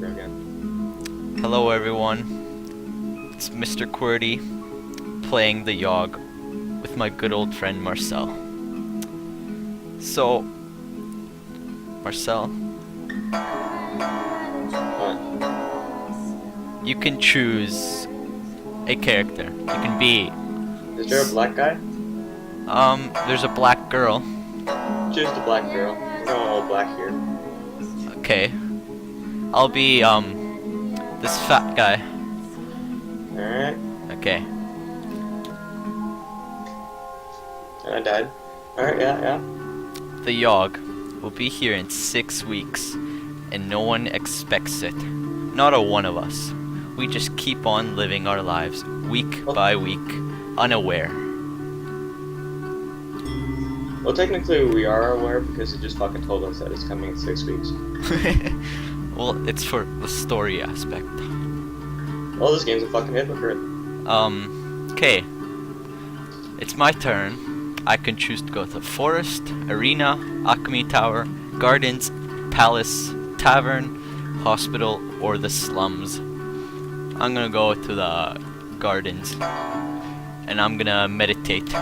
intro again. Hello everyone, it's Mr.Qwerty playing the Yawhg with my good old friend Marcel. So, Marcel, What? you can choose a character. You can be, Is there a black guy? there's a black girl. Choose the black girl. We're going all black here. Okay. I'll be, this fat guy. Alright. Okay. And I died. Alright, yeah. The Yawhg will be here in 6 weeks, and no one expects it. Not a one of us. We just keep on living our lives, week by week, unaware. Well, technically we are aware because it just fucking told us that it's coming in 6 weeks. Well, it's for the story aspect. Well, this game's a fucking hypocrite. Okay. It's my turn. I can choose to go to Forest, Arena, Alchemy Tower, Gardens, Palace, Tavern, Hospital, or the Slums. I'm gonna go to the Gardens, and I'm gonna meditate.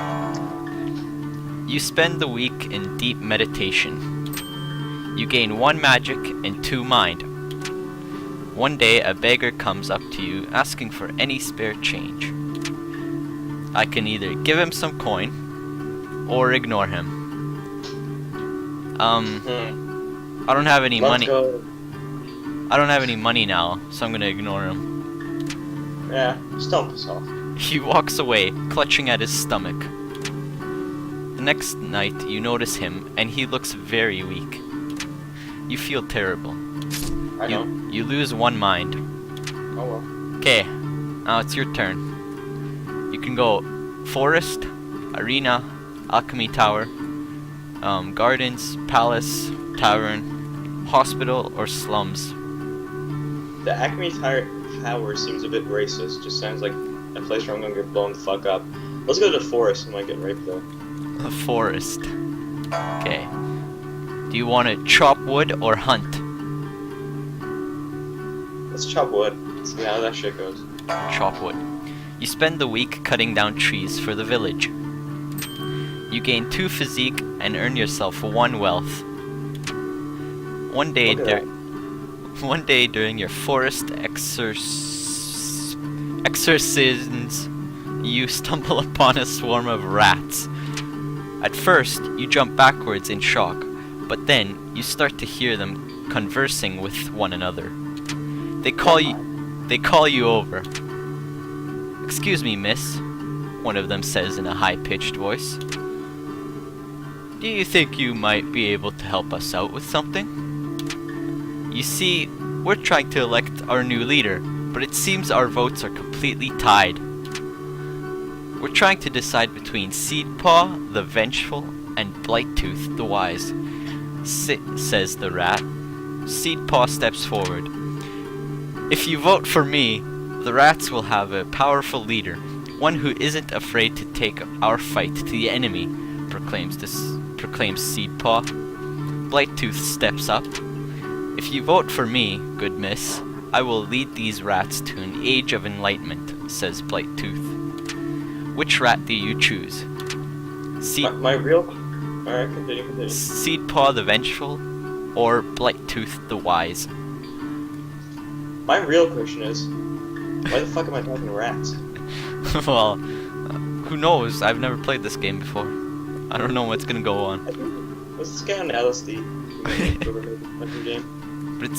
You spend the week in deep meditation. You gain 1 magic and 2 mind. One day a beggar comes up to you asking for any spare change. I can either give him some coin or ignore him. I don't have any money. I don't have any money now, so I'm gonna ignore him. Yeah, just don't piss off. He walks away, clutching at his stomach. The next night, you notice him, and he looks very weak. You feel terrible. I know. You lose 1 mind. Oh well. Okay, now it's your turn. You can go Forest, Arena, Alchemy Tower, Gardens, Palace, Tavern, Hospital, or Slums. The Acme Tower seems a bit racist. Just sounds like a place where I'm gonna get blown the fuck up. Let's go to the forest. I might get raped though. The Forest. Okay. Do you want to chop wood or hunt? Let's chop wood. See how that shit goes. Chop wood. You spend the week cutting down trees for the village. You gain 2 physique and earn yourself 1 wealth. One day during your forest exorcisms, you stumble upon a swarm of rats. At first, you jump backwards in shock, but then you start to hear them conversing with one another. They call you over. "Excuse me, miss," one of them says in a high-pitched voice. "Do you think you might be able to help us out with something? You see, we're trying to elect our new leader, but it seems our votes are completely tied. We're trying to decide between Seedpaw, the Vengeful, and Blightooth, the Wise," says the rat. Seedpaw steps forward. "If you vote for me, the rats will have a powerful leader, one who isn't afraid to take our fight to the enemy," proclaims Seedpaw. Blightooth steps up. "If you vote for me, good miss, I will lead these rats to an age of enlightenment," says Blightooth. Which rat do you choose? Alright, continue. Seedpaw the Vengeful or Blightooth the Wise? My real question is, why the fuck am I talking to rats? Well, who knows? I've never played this game before. I don't know what's gonna go on. Let's just get on LSD. Game. But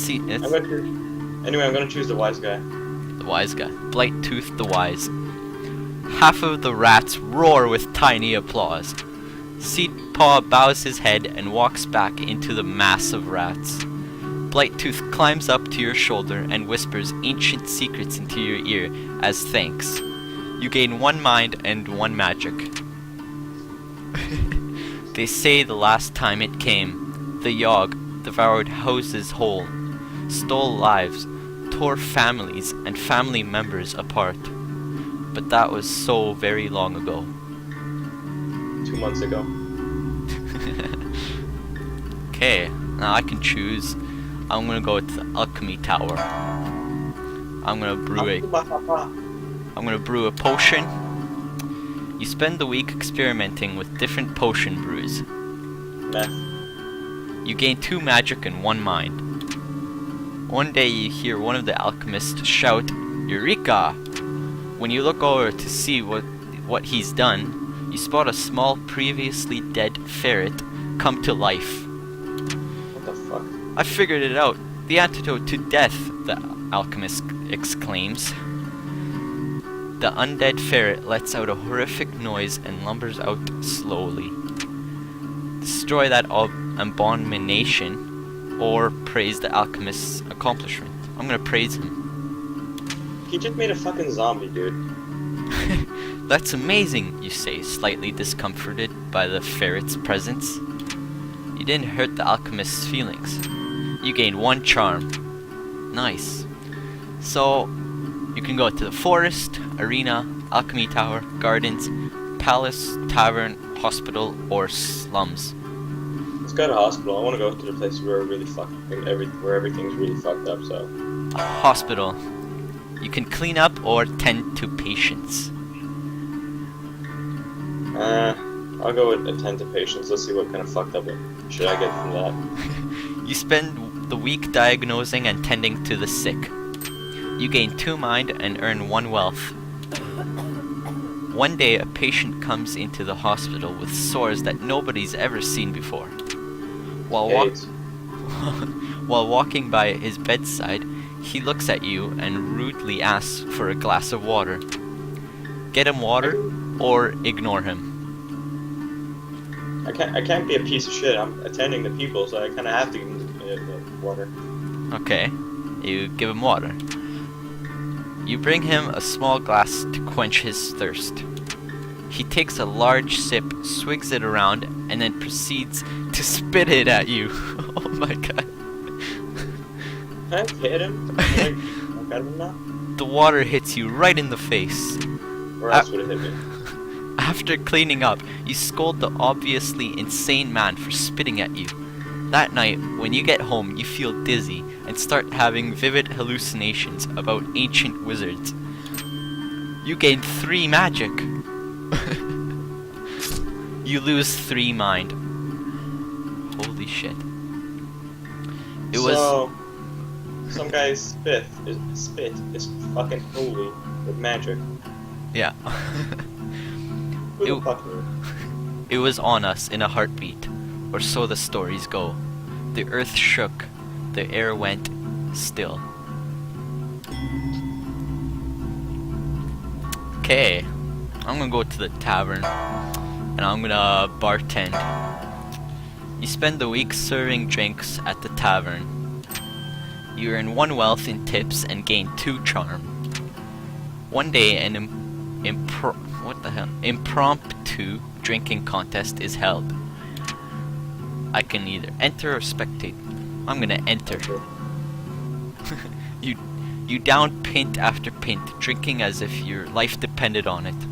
Anyway, I'm gonna choose the wise guy. The Wise guy. Blightooth the Wise. Half of the rats roar with tiny applause. Seedpaw bows his head and walks back into the mass of rats. Blightooth climbs up to your shoulder and whispers ancient secrets into your ear as thanks. You gain 1 mind and 1 magic. They say the last time it came, the Yawhg devoured houses whole, stole lives, tore families and family members apart. But that was so very long ago. 2 months ago. Okay, now I can choose. I'm gonna go to the alchemy tower. I'm gonna brew a potion. You spend the week experimenting with different potion brews. Meth. You gain 2 magic and 1 mind. One day you hear one of the alchemists shout, "Eureka!" When you look over to see what he's done, you spot a small, previously dead ferret come to life. What the fuck? I figured it out. The antidote to death, the alchemist exclaims. The undead ferret lets out a horrific noise and lumbers out slowly. Destroy that abomination, or praise the alchemist's accomplishment. I'm gonna praise him. He just made a fucking zombie, dude. That's amazing, you say, slightly discomforted by the ferret's presence. You didn't hurt the alchemist's feelings. You gained 1 charm. Nice. So, you can go to the forest, arena, alchemy tower, gardens, palace, tavern, hospital, or slums. Let's go to hospital. I want to go to the place where everything's really fucked up. So. Hospital. You can clean up or tend to patients. I'll go with attend to patients. Let's see what kind of fucked up shit I get from that. You spend the week diagnosing and tending to the sick. You gain 2 mind and earn 1 wealth. One day a patient comes into the hospital with sores that nobody's ever seen before. While walking by his bedside, he looks at you and rudely asks for a glass of water. Get him water or ignore him. I can't be a piece of shit. I'm attending to people, so I kind of have to give him water. Okay, you give him water. You bring him a small glass to quench his thirst. He takes a large sip, swigs it around, and then proceeds to spit it at you. Oh my god. Can I hit him? Can I got him now? The water hits you right in the face. Or else would it hit me? After cleaning up, you scold the obviously insane man for spitting at you. That night, when you get home, you feel dizzy and start having vivid hallucinations about ancient wizards. You gain 3 magic. You lose 3 mind. Holy shit. Some guy's spit is fucking holy with magic. Yeah. Who the fuck knew? It was on us in a heartbeat, or so the stories go. The earth shook, the air went still. Okay, I'm gonna go to the tavern, and I'm gonna bartend. You spend the week serving drinks at the tavern. You earn 1 wealth in tips and gain 2 charm. One day, an impromptu drinking contest is held. I can either enter or spectate. I'm gonna enter. You down pint after pint, drinking as if your life depended on it.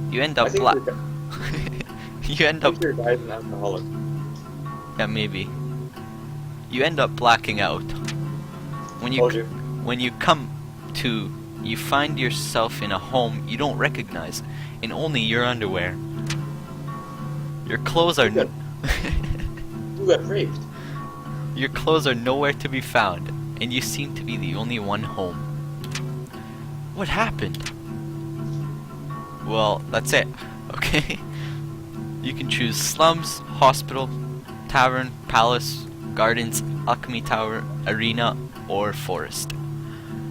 You end up You end up. Your guy's an alcoholic. Yeah, maybe. You end up blacking out. When you come to, you find yourself in a home you don't recognize, in only your underwear. Your clothes are. Who got raped? Your clothes are nowhere to be found, and you seem to be the only one home. What happened? Well, that's it. Okay. You can choose slums, hospital, tavern, palace, gardens, alchemy tower, arena, or forest.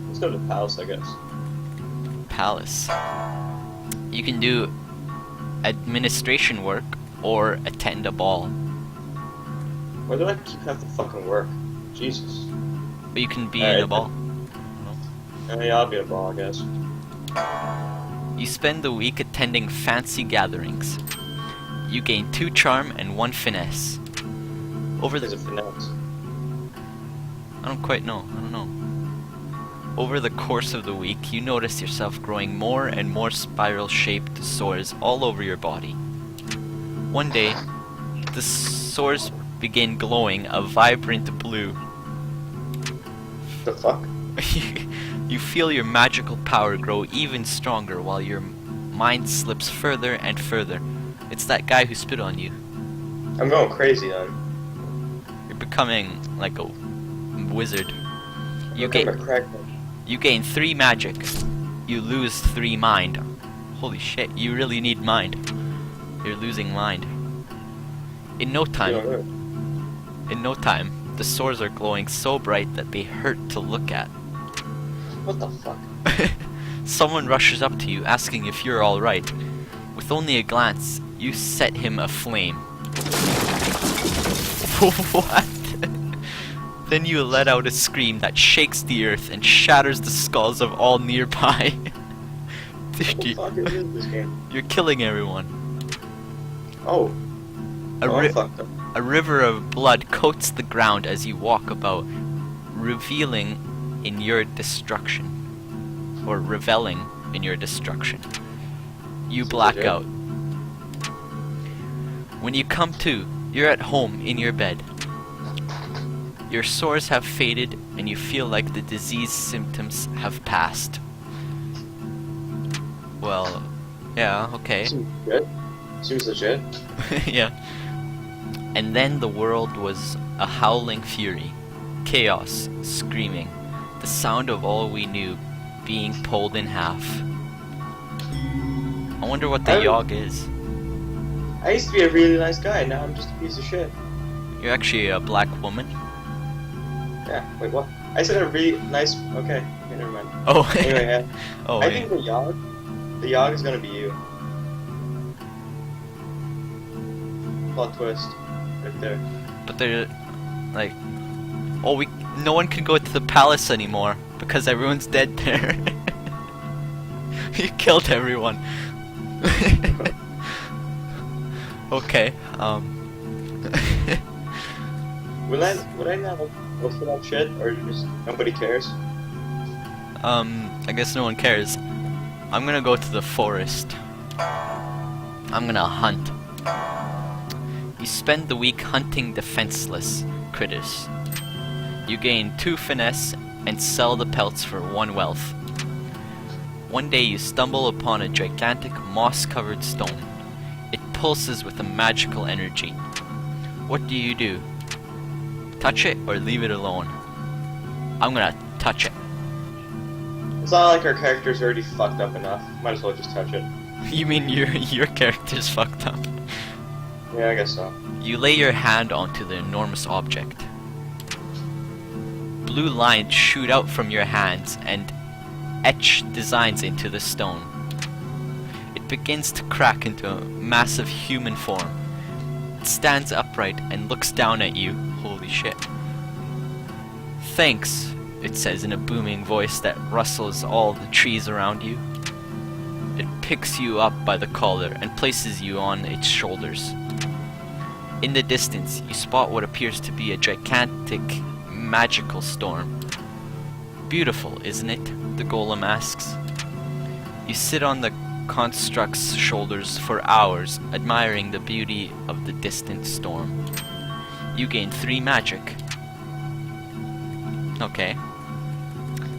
Let's go to the palace, I guess. Palace. You can do administration work or attend a ball. Why do I keep having to fucking work? Jesus. But you can be in a ball. Yeah, I'll be in a ball, I guess. You spend the week attending fancy gatherings. You gain 2 charm and 1 finesse. There's a finesse. I don't quite know. I don't know. Over the course of the week, you notice yourself growing more and more spiral-shaped sores all over your body. One day, the sores begin glowing a vibrant blue. The fuck? You feel your magical power grow even stronger while your mind slips further and further. It's that guy who spit on you. I'm going crazy then. You're becoming like a wizard. You Look at gain my crack. you gain 3 magic. You lose 3 mind. Holy shit, you really need mind. You're losing mind. In no time, the swords are glowing so bright that they hurt to look at. What the fuck? Someone rushes up to you asking if you're alright. With only a glance, you set him aflame. What? Then you let out a scream that shakes the earth and shatters the skulls of all nearby. What the fuck is this game? You're killing everyone. Oh. A, fucked up. a river of blood coats the ground as you walk about, reveling in your destruction. You black legit. out. When you come to, you're at home in your bed. Your sores have faded and you feel like the disease symptoms have passed. Well, yeah, okay. Seems legit. Yeah. And then the world was a howling fury, chaos, screaming, the sound of all we knew being pulled in half. I wonder what the Yawhg is. I used to be a really nice guy, now I'm just a piece of shit. You're actually a black woman? Yeah, wait, what? I said a really nice... Okay, never mind. Oh, Anyway, yeah. oh, I yeah. think the Yawhg is gonna be you. Plot twist. Right there. But they're like, oh, no one can go to the palace anymore because everyone's dead there. You killed everyone. Okay. Would I not look for that shit, or just nobody cares? I guess no one cares. I'm gonna go to the forest. I'm gonna hunt. You spend the week hunting defenseless critters. You gain 2 finesse and sell the pelts for 1 wealth. One day you stumble upon a gigantic moss-covered stone. It pulses with a magical energy. What do? Touch it or leave it alone? I'm gonna touch it. It's not like our character's already fucked up enough. Might as well just touch it. You mean your character's fucked up? Yeah, I guess so. You lay your hand onto the enormous object. Blue lines shoot out from your hands and etch designs into the stone. It begins to crack into a massive human form. It stands upright and looks down at you. Holy shit. Thanks, it says in a booming voice that rustles all the trees around you. It picks you up by the collar and places you on its shoulders. In the distance, you spot what appears to be a gigantic, magical storm. Beautiful, isn't it? The golem asks. You sit on the construct's shoulders for hours, admiring the beauty of the distant storm. You gain 3 magic. Okay.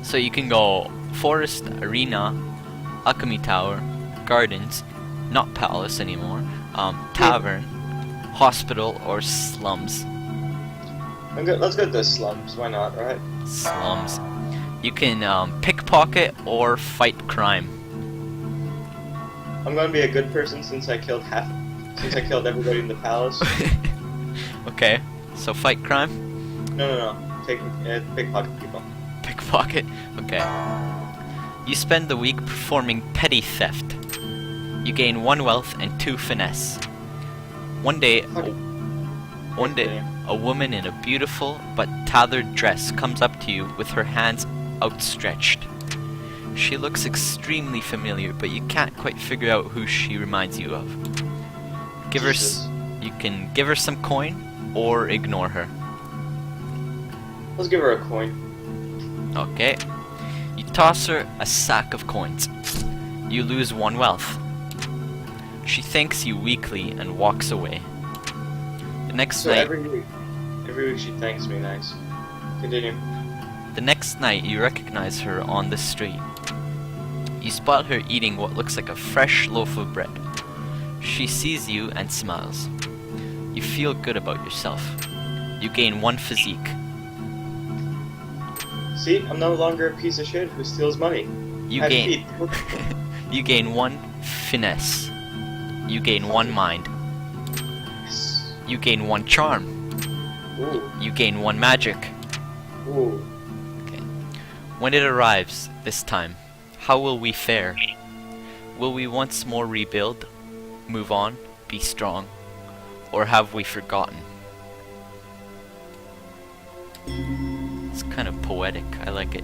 So you can go forest, arena, alchemy tower, gardens, not palace anymore, tavern, hospital, or slums. Let's go to the slums. Why not? All right. Slums. You can pickpocket or fight crime. I'm gonna be a good person since I killed everybody in the palace. Okay. So fight crime. No. Pickpocket people. Pickpocket. Okay. You spend the week performing petty theft. You gain 1 wealth and 2 finesse. One day, a woman in a beautiful but tattered dress comes up to you with her hands outstretched. She looks extremely familiar, but you can't quite figure out who she reminds you of. You can give her some coin or ignore her. Let's give her a coin. Okay. You toss her a sack of coins. You lose 1 wealth. She thanks you weakly and walks away. The next So night... every week she thanks me. Nice. Continue. The next night, you recognize her on the street. You spot her eating what looks like a fresh loaf of bread. She sees you and smiles. You feel good about yourself. You gain 1 physique. See, I'm no longer a piece of shit who steals money. You I have gain feet. you gain 1 finesse. You gain 1 mind. Yes. You gain 1 charm. Ooh. You gain 1 magic. Ooh. Okay. When it arrives this time, how will we fare? Will we once more rebuild, move on, be strong, or have we forgotten? It's kind of poetic. I like it.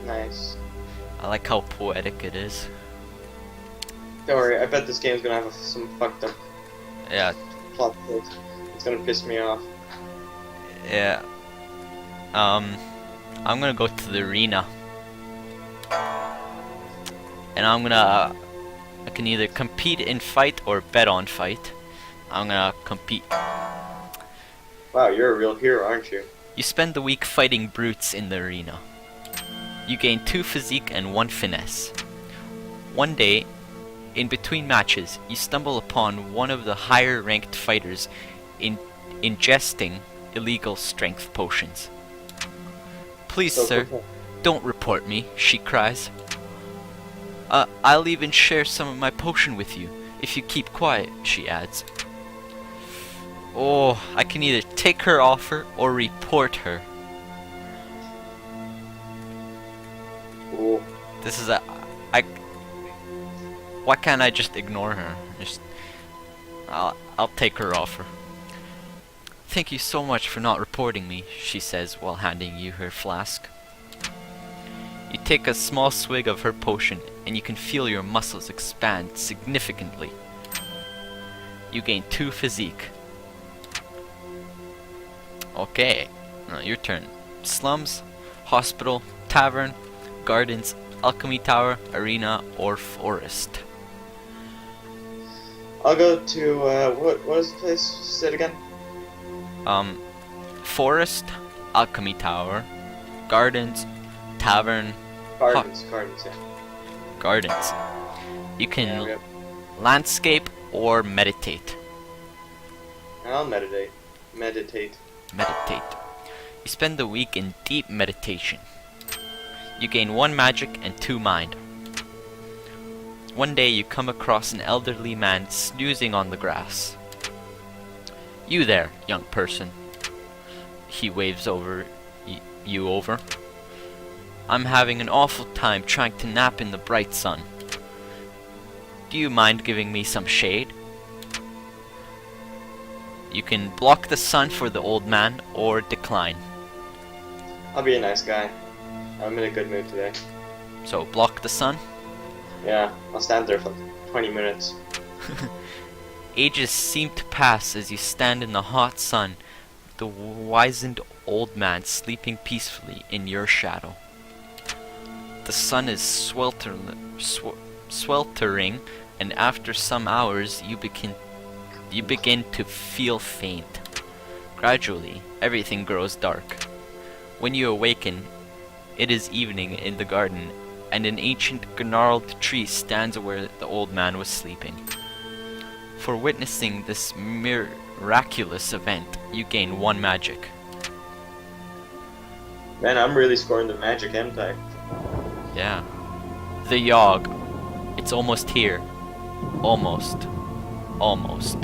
Nice. I like how poetic it is. Don't worry, I bet this game's gonna have some fucked up Yeah, plot twists. It's gonna piss me off. yeah. I'm gonna go to the arena. And I can either compete in fight or bet on fight. I'm gonna compete. Wow, you're a real hero, aren't you? You spend the week fighting brutes in the arena. You gain 2 physique and 1 finesse. One day, in between matches, you stumble upon one of the higher ranked fighters ingesting illegal strength potions. Please, So sir, cool. don't report me, she cries. I'll even share some of my potion with you, if you keep quiet, she adds. Oh, I can either take her offer or report her. Ooh. This is why can't I just ignore her? I'll take her offer. Thank you so much for not reporting me, she says while handing you her flask. You take a small swig of her potion and you can feel your muscles expand significantly. You gain 2 physique. Okay, now your turn. Slums, hospital, tavern, gardens, alchemy tower, arena, or forest. I'll go to what was the place you said again? Forest, alchemy tower, gardens, tavern, Gardens, yeah. gardens. You can Yeah, we have- landscape or meditate. I'll meditate. Meditate. Meditate. You spend the week in deep meditation. You gain 1 magic and 2 mind. One day you come across an elderly man snoozing on the grass. You there, young person. He waves you over. I'm having an awful time trying to nap in the bright sun. Do you mind giving me some shade? You can block the sun for the old man or decline. I'll be a nice guy. I'm in a good mood today. So block the sun. Yeah, I'll stand there for like 20 minutes. Ages seem to pass as you stand in the hot sun, the wizened old man sleeping peacefully in your shadow. The sun is sweltering, and after some hours you begin to feel faint. Gradually, everything grows dark. When you awaken, it is evening in the garden, and an ancient gnarled tree stands where the old man was sleeping. For witnessing this miraculous event, you gain 1 magic. Man, I'm really scoring the magic M-type. Yeah. The Yawhg. It's almost here. Almost. Almost.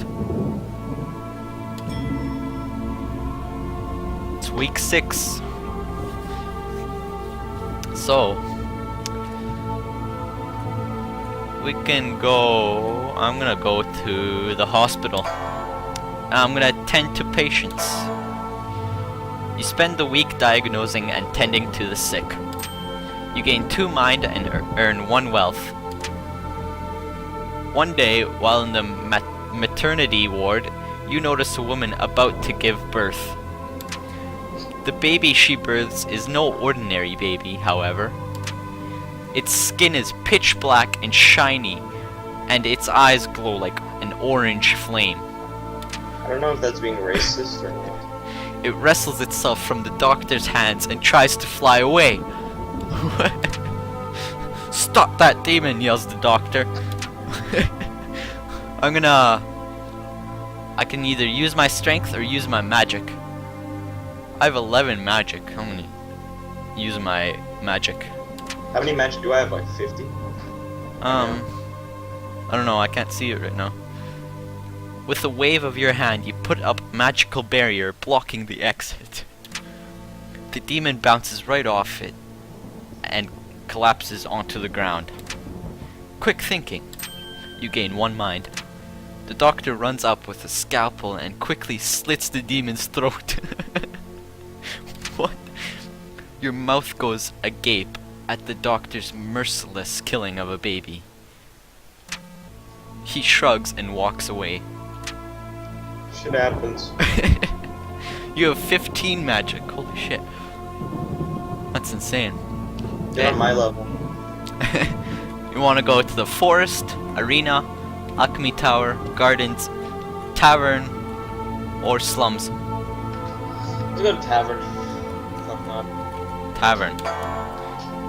It's week 6. So, we can go. I'm gonna go to the hospital. I'm gonna attend to patients. You spend the week diagnosing and tending to the sick. You gain 2 mind and earn 1 wealth. One day, while in the maternity ward, you notice a woman about to give birth. The baby she births is no ordinary baby, however. Its skin is pitch black and shiny, and its eyes glow like an orange flame. I don't know if that's being racist or not. It wrestles itself from the doctor's hands and tries to fly away. Stop that demon, yells the doctor. I can either use my strength or use my magic. I have 11 magic. I'm gonna use my magic. How many magic do I have? Like 50? I don't know, I can't see it right now. With a wave of your hand, you put up a magical barrier blocking the exit. The demon bounces right off it and collapses onto the ground. Quick thinking. You gain 1 mind. The doctor runs up with a scalpel and quickly slits the demon's throat. What? Your mouth goes agape at the doctor's merciless killing of a baby. He shrugs and walks away. Shit happens. You have 15 magic. Holy shit. That's insane. Get on my level. You want to go to the forest, arena, alchemy tower, gardens, tavern, or slums? Let's go to tavern. Fuck not. Tavern.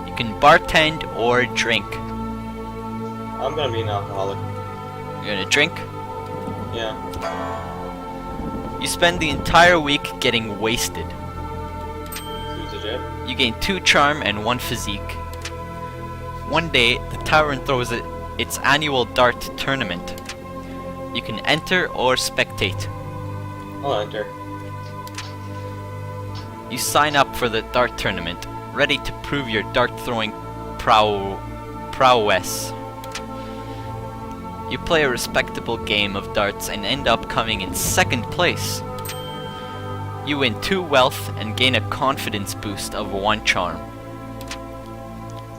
You can bartend or drink. I'm gonna be an alcoholic. You're gonna drink? Yeah. You spend the entire week getting wasted. Who's the jet? You gain 2 charm and 1 physique. One day, the tavern throws its annual dart tournament. You can enter or spectate. I'll enter. You sign up for the dart tournament, ready to prove your dart throwing prowess. You play a respectable game of darts and end up coming in 2nd place. You win 2 wealth and gain a confidence boost of 1 charm.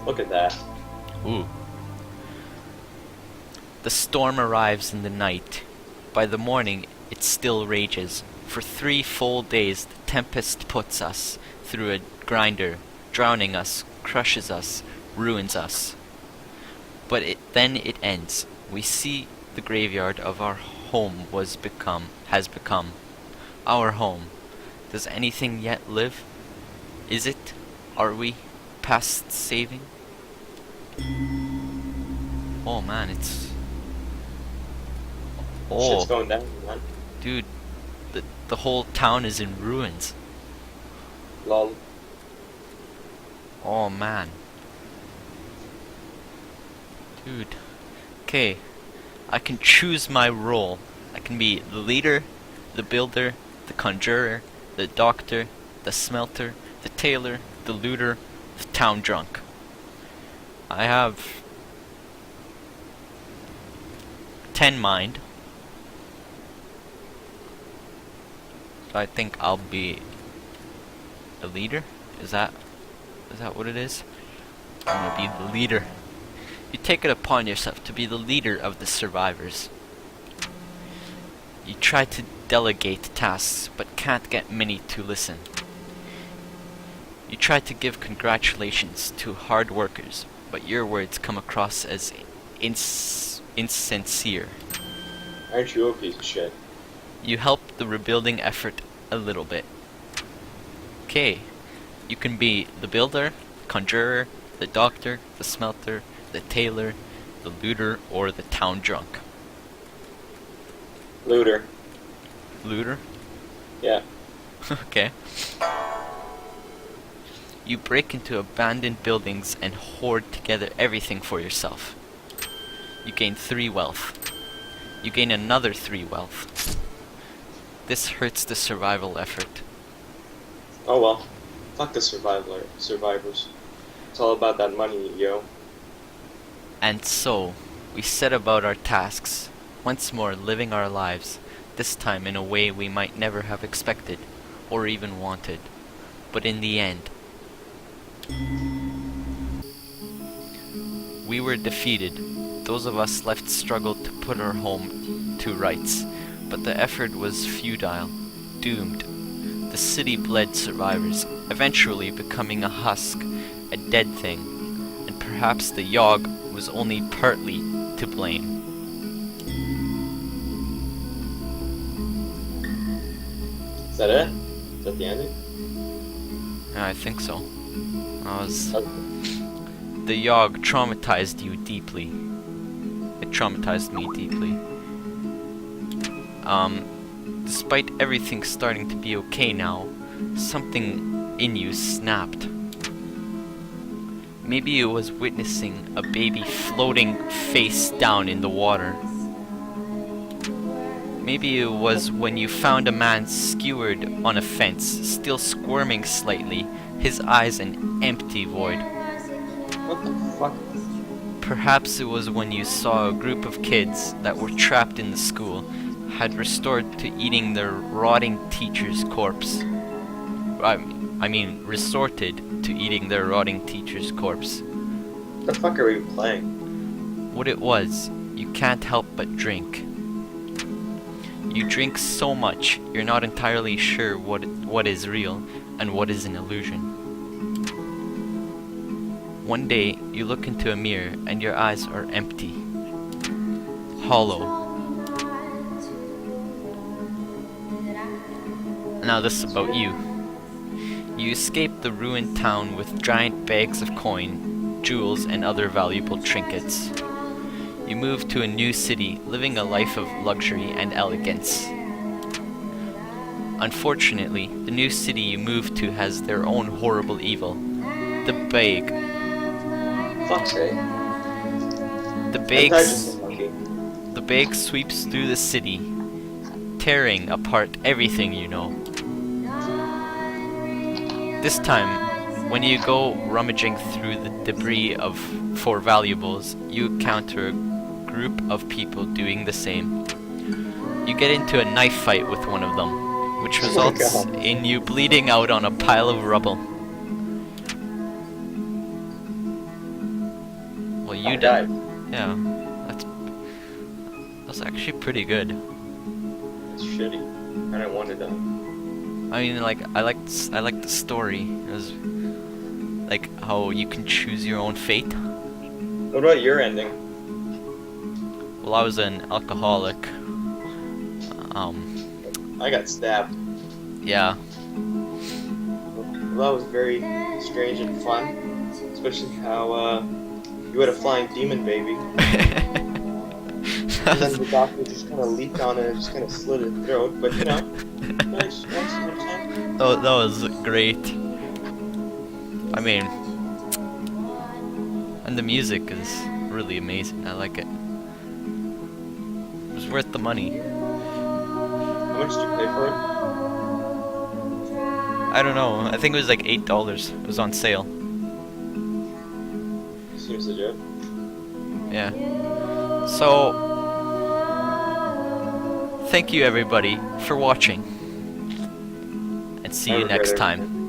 Look at that. Ooh. The storm arrives in the night. By the morning, it still rages. For 3 full days, the tempest puts us through a grinder, drowning us, crushes us, ruins us. But then it ends. We see the graveyard of our home has become our home. Does anything yet live? Is it? Are we past saving? Oh man, it's... Oh, Shit's going down, man. dude, the whole town is in ruins. Lol. Oh man. Dude. Okay. I can choose my role. I can be the leader, the builder, the conjurer, the doctor, the smelter, the tailor, the looter, the town drunk. I have 10 mind. So I think I'll be a leader. Is that what it is? I'm gonna be the leader. You take it upon yourself to be the leader of the survivors. You try to delegate tasks, but can't get many to listen. You try to give congratulations to hard workers, but your words come across as insincere. Aren't you a piece of shit? You help the rebuilding effort a little bit. Okay, you can be the builder, conjurer, the doctor, the smelter, the tailor, the looter, or the town drunk. Looter. Looter? Yeah. Okay. You break into abandoned buildings and hoard together everything for yourself. You gain 3 wealth. You gain another 3 wealth. This hurts the survival effort. Oh well. Fuck the survivors. It's all about that money, yo. And so, we set about our tasks, once more living our lives, this time in a way we might never have expected, or even wanted. But in the end, we were defeated. Those of us left struggled to put our home to rights, but the effort was futile, doomed. The city bled survivors, eventually becoming a husk, a dead thing, and perhaps the Yawhg was only partly to blame. Is that it? Is that the ending? Yeah, I think so. Oh, The Yawhg traumatized you deeply. It traumatized me deeply. Despite everything starting to be okay now, something in you snapped. Maybe it was witnessing a baby floating face down in the water. Maybe it was when you found a man skewered on a fence, still squirming slightly, his eyes an empty void. what the fuck? Perhaps it was when you saw a group of kids that were trapped in the school, had restored to eating their rotting teacher's corpse. I mean, resorted to eating their rotting teacher's corpse. What the fuck are we playing? What it was, you can't help but drink. You drink so much, you're not entirely sure what is real and what is an illusion. One day, you look into a mirror and your eyes are empty, hollow. Now this is about you. You escape the ruined town with giant bags of coin, jewels, and other valuable trinkets. You move to a new city, living a life of luxury and elegance. Unfortunately, the new city you move to has their own horrible evil. The Bag. Fuck's sake. The I'm just Bag. unlucky. The Bag sweeps through the city, tearing apart everything you know. This time, when you go rummaging through the debris for valuables, you encounter a group of people doing the same. You get into a knife fight with one of them, which results God. in you bleeding out on a pile of rubble. Well, you I died. Yeah, that's actually pretty good. It's shitty. I didn't want to die. I mean, like, I liked the story. It was like how you can choose your own fate. What about your ending? Well, I was an alcoholic. I got stabbed. Yeah. Well, that was very strange and fun. Especially how, you had a flying demon baby. And then the doctor just kind of leaped on it and just kind of slit his throat. But, you know, nice. That was great. I mean, and the music is really amazing. I like it. It was worth the money. How much did you pay for it? I don't know. I think it was like $8. It was on sale. Seems legit. Yeah. So, thank you everybody for watching. And see you next time.